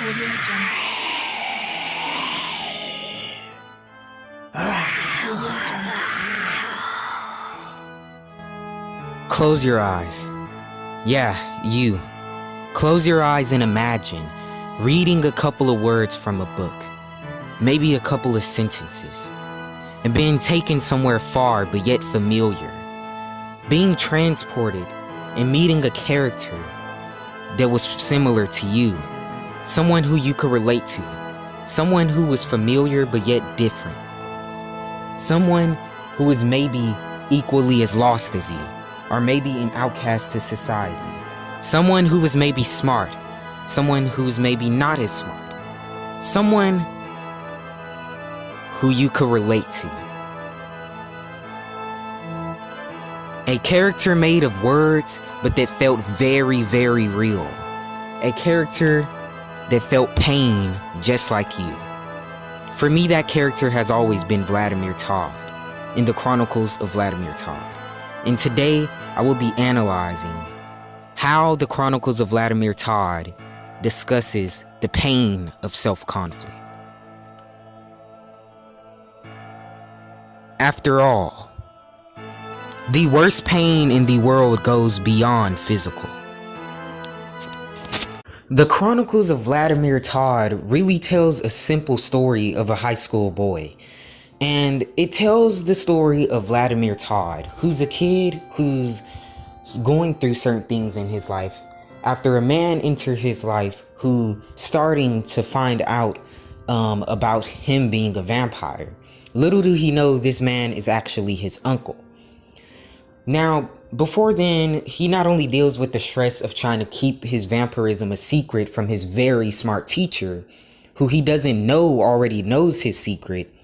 Audio Jungle. Audio Jungle. Close your eyes. Yeah, you. Close your eyes and imagine reading a couple of words from a book, maybe a couple of sentences, and being taken somewhere far but yet familiar, being transported and meeting a character that was similar to you, someone who you could relate to, someone who was familiar but yet different, someone who was maybe equally as lost as you, or maybe an outcast to society, someone who was maybe smart, someone who's maybe not as smart, someone who you could relate to. A character made of words, but that felt very, very real. A character that felt pain just like you. For me, that character has always been Vladimir Todd in the Chronicles of Vladimir Todd. And today, I will be analyzing how the Chronicles of Vladimir Todd discusses the pain of self-conflict. After all, the worst pain in the world goes beyond physical. The Chronicles of Vladimir Todd really tells a simple story of a high school boy. And it tells the story of Vladimir Todd, who's a kid who's going through certain things in his life after a man entered his life who starting to find out about him being a vampire. Little do he know this man is actually his uncle. Now, before then, he not only deals with the stress of trying to keep his vampirism a secret from his very smart teacher, who he doesn't know already knows his secret,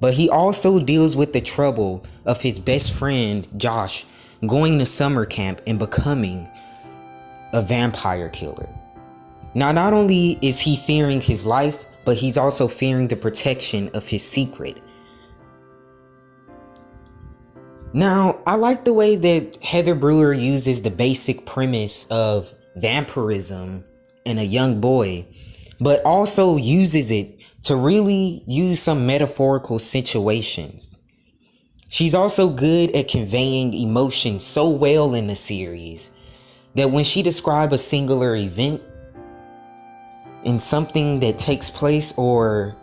but he also deals with the trouble of his best friend, Josh, going to summer camp and becoming a vampire killer. Now, not only is he fearing his life, but he's also fearing the protection of his secret. Now, I like the way that Heather Brewer uses the basic premise of vampirism in a young boy, but also uses it to really use some metaphorical situations. She's also good at conveying emotion so well in the series that when she describes a singular event in something that takes place or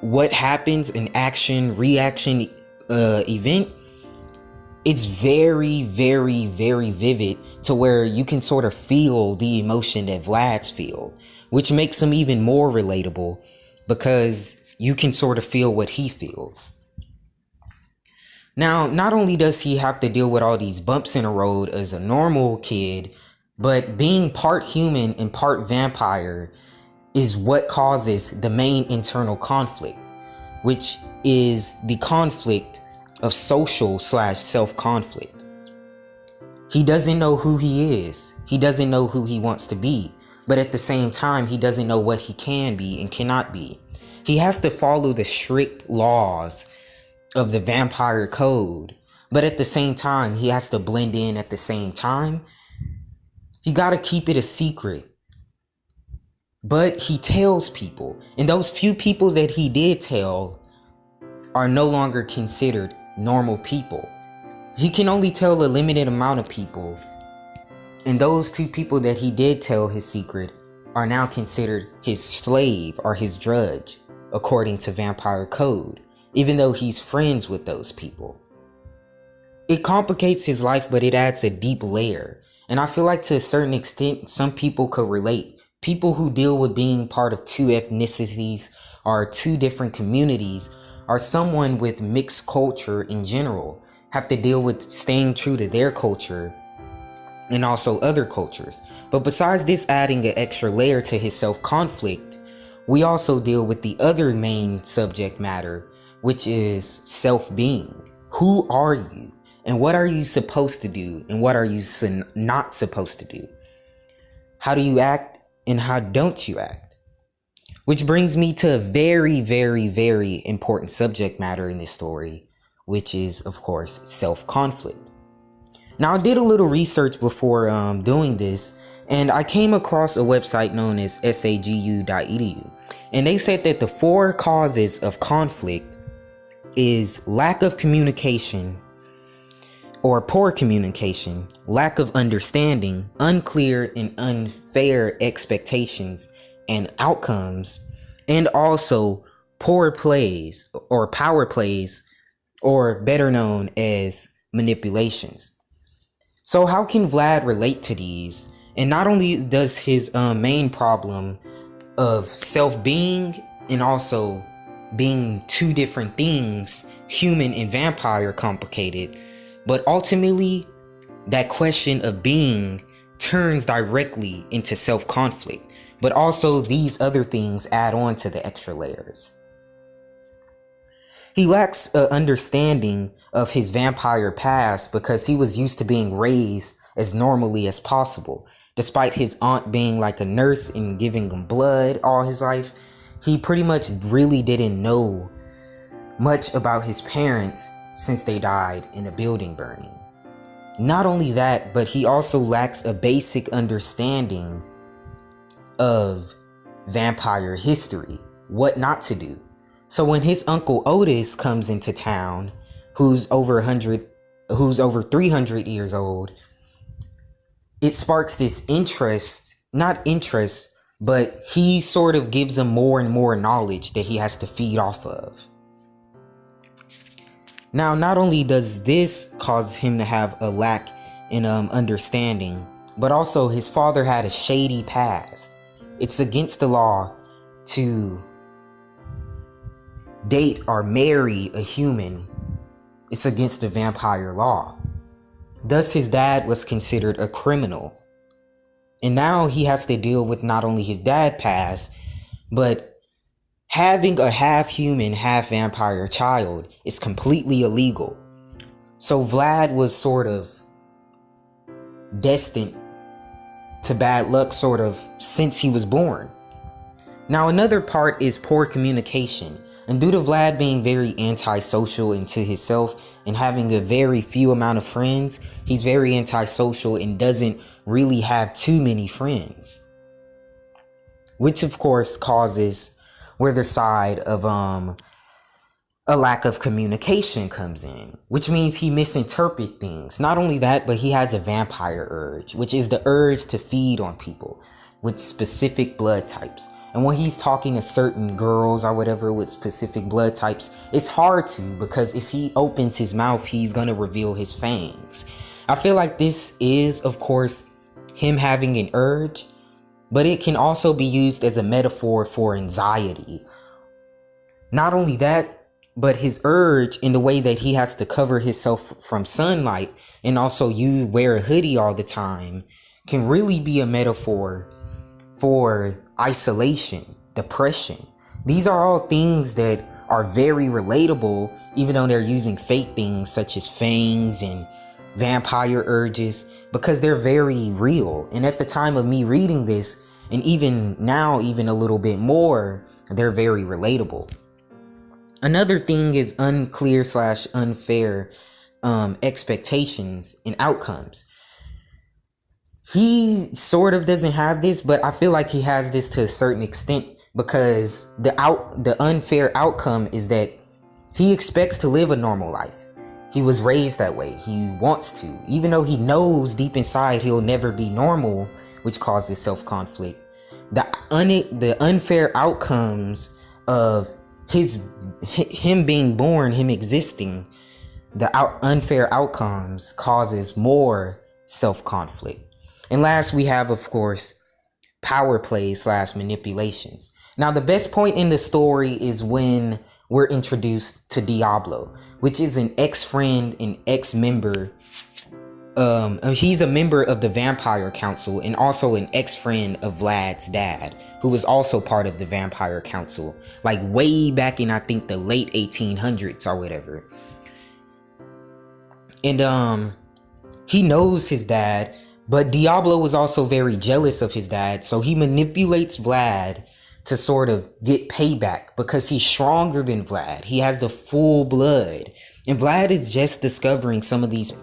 what happens, an action, reaction event, it's very, very, very vivid to where you can sort of feel the emotion that Vlad's feel, which makes him even more relatable because you can sort of feel what he feels. Now, not only does he have to deal with all these bumps in the road as a normal kid, but being part human and part vampire is what causes the main internal conflict, which is the conflict of social / self-conflict. He doesn't know who he is. He doesn't know who he wants to be. But at the same time, he doesn't know what he can be and cannot be. He has to follow the strict laws of the vampire code. But at the same time, he has to blend in at the same time. He got to keep it a secret. But he tells people. And those few people that he did tell are no longer considered normal people. He can only tell a limited amount of people. And those two people that he did tell his secret are now considered his slave or his drudge, according to vampire code, even though he's friends with those people. It complicates his life, but it adds a deep layer. And I feel like to a certain extent, some people could relate. People who deal with being part of two ethnicities or two different communities, or someone with mixed culture in general, have to deal with staying true to their culture and also other cultures. But besides this adding an extra layer to his self-conflict, we also deal with the other main subject matter, which is self-being. Who are you? And what are you supposed to do? And what are you not supposed to do? How do you act and how don't you act? Which brings me to a very, very, very important subject matter in this story, which is, of course, self-conflict. Now, I did a little research before doing this, And I came across a website known as sagu.edu. And they said that the 4 causes of conflict is lack of communication or poor communication, lack of understanding, unclear and unfair expectations and outcomes, and also poor plays or power plays, or better known as manipulations. So how can Vlad relate to these? And not only does his main problem of self-being and also being 2 different things, human and vampire, complicated, but ultimately that question of being turns directly into self-conflict. But also these other things add on to the extra layers. He lacks an understanding of his vampire past because he was used to being raised as normally as possible. Despite his aunt being like a nurse and giving him blood all his life, he pretty much really didn't know much about his parents since they died in a building burning. Not only that, but he also lacks a basic understanding of vampire history, what not to do. So when his uncle Otis comes into town, who's over 300 years old, it sparks this not interest, but he sort of gives him more and more knowledge that he has to feed off of. Now, not only does this cause him to have a lack in understanding, but also his father had a shady past. It's against the law to date or marry a human. It's against the vampire law. Thus, his dad was considered a criminal. And now he has to deal with not only his dad past, but having a half human, half vampire child is completely illegal. So Vlad was sort of destined to bad luck sort of since he was born. Now another part is poor communication. And due to Vlad being very antisocial into himself and having a very few amount of friends, he's very antisocial and doesn't really have too many friends. Which of course causes where the side of a lack of communication comes in, which means he misinterprets things. Not only that, but he has a vampire urge, which is the urge to feed on people with specific blood types. And when he's talking to certain girls or whatever with specific blood types, it's hard to, because if he opens his mouth, he's going to reveal his fangs. I feel like this is, of course, him having an urge, but it can also be used as a metaphor for anxiety. Not only that, but his urge in the way that he has to cover himself from sunlight and also you wear a hoodie all the time can really be a metaphor for isolation, depression. These are all things that are very relatable, even though they're using fake things such as fangs and vampire urges, because they're very real. And at the time of me reading this, and even now, even a little bit more, they're very relatable. Another thing is unclear/unfair expectations and outcomes. He sort of doesn't have this, but I feel like he has this to a certain extent, because the unfair outcome is that he expects to live a normal life. He was raised that way. He wants to, even though he knows deep inside he'll never be normal, which causes self-conflict. The unfair outcomes of him being born, him existing, the unfair outcomes causes more self-conflict. And last, we have, of course, power plays/manipulations. Now, the best point in the story is when we're introduced to Diablo, which is an ex-friend and ex-member. He's a member of the Vampire Council and also an ex-friend of Vlad's dad, who was also part of the Vampire Council, like way back in, I think, the late 1800s or whatever. And he knows his dad, but Diablo was also very jealous of his dad, so he manipulates Vlad to sort of get payback because he's stronger than Vlad. He has the full blood, and Vlad is just discovering some of these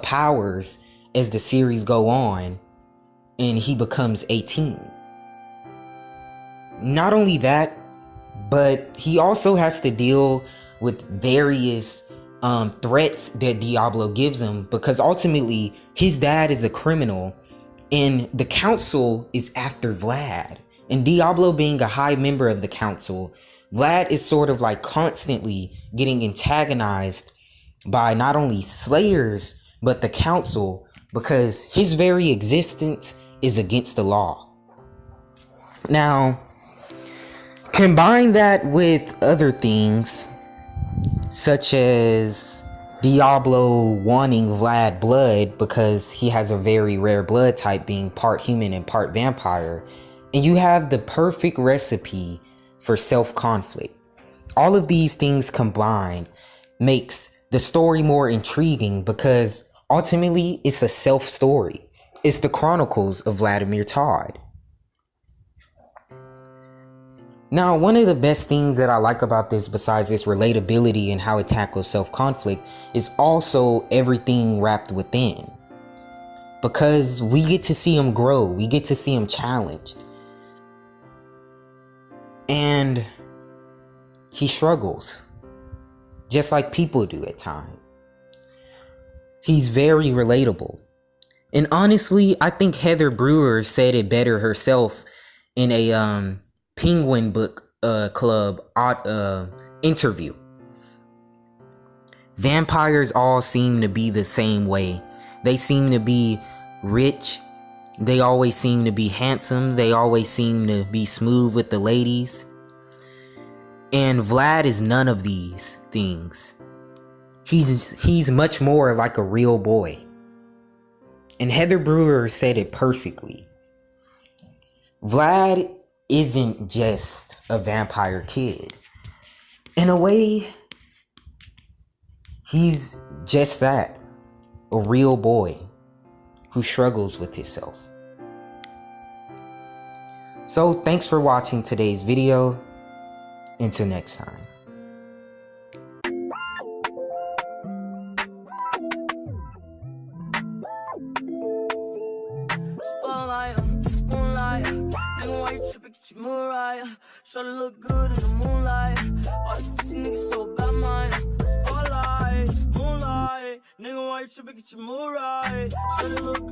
powers as the series go on. and he becomes 18. Not only that, but he also has to deal with various threats that Diablo gives him, because ultimately his dad is a criminal and the council is after Vlad. And Diablo being a high member of the council, Vlad is sort of like constantly getting antagonized by not only slayers but the council, because his very existence is against the law. Now, combine that with other things, such as Diablo wanting Vlad blood because he has a very rare blood type, being part human and part vampire, and you have the perfect recipe for self-conflict. All of these things combined makes the story more intriguing, because ultimately it's a self-story. It's the Chronicles of Vladimir Todd. Now, one of the best things that I like about this, besides its relatability and how it tackles self-conflict, is also everything wrapped within. Because we get to see him grow, we get to see him challenged. And he struggles, just like people do at times. He's very relatable. And honestly, I think Heather Brewer said it better herself in a Penguin Book Club interview. Vampires all seem to be the same way. They seem to be rich. They always seem to be handsome. They always seem to be smooth with the ladies. And Vlad is none of these things. He's much more like a real boy. And Heather Brewer said it perfectly. Vlad isn't just a vampire kid. In a way, he's just that, a real boy who struggles with himself. So thanks for watching today's video. Until next time. Spotlight, moonlight, nigga, why you tripping? Get your mood right. Shawty look good in the moonlight. All these pussy niggas so bad, mine. Spotlight, moonlight, nigga, why you tripping? Get your mood right. Shawty look good.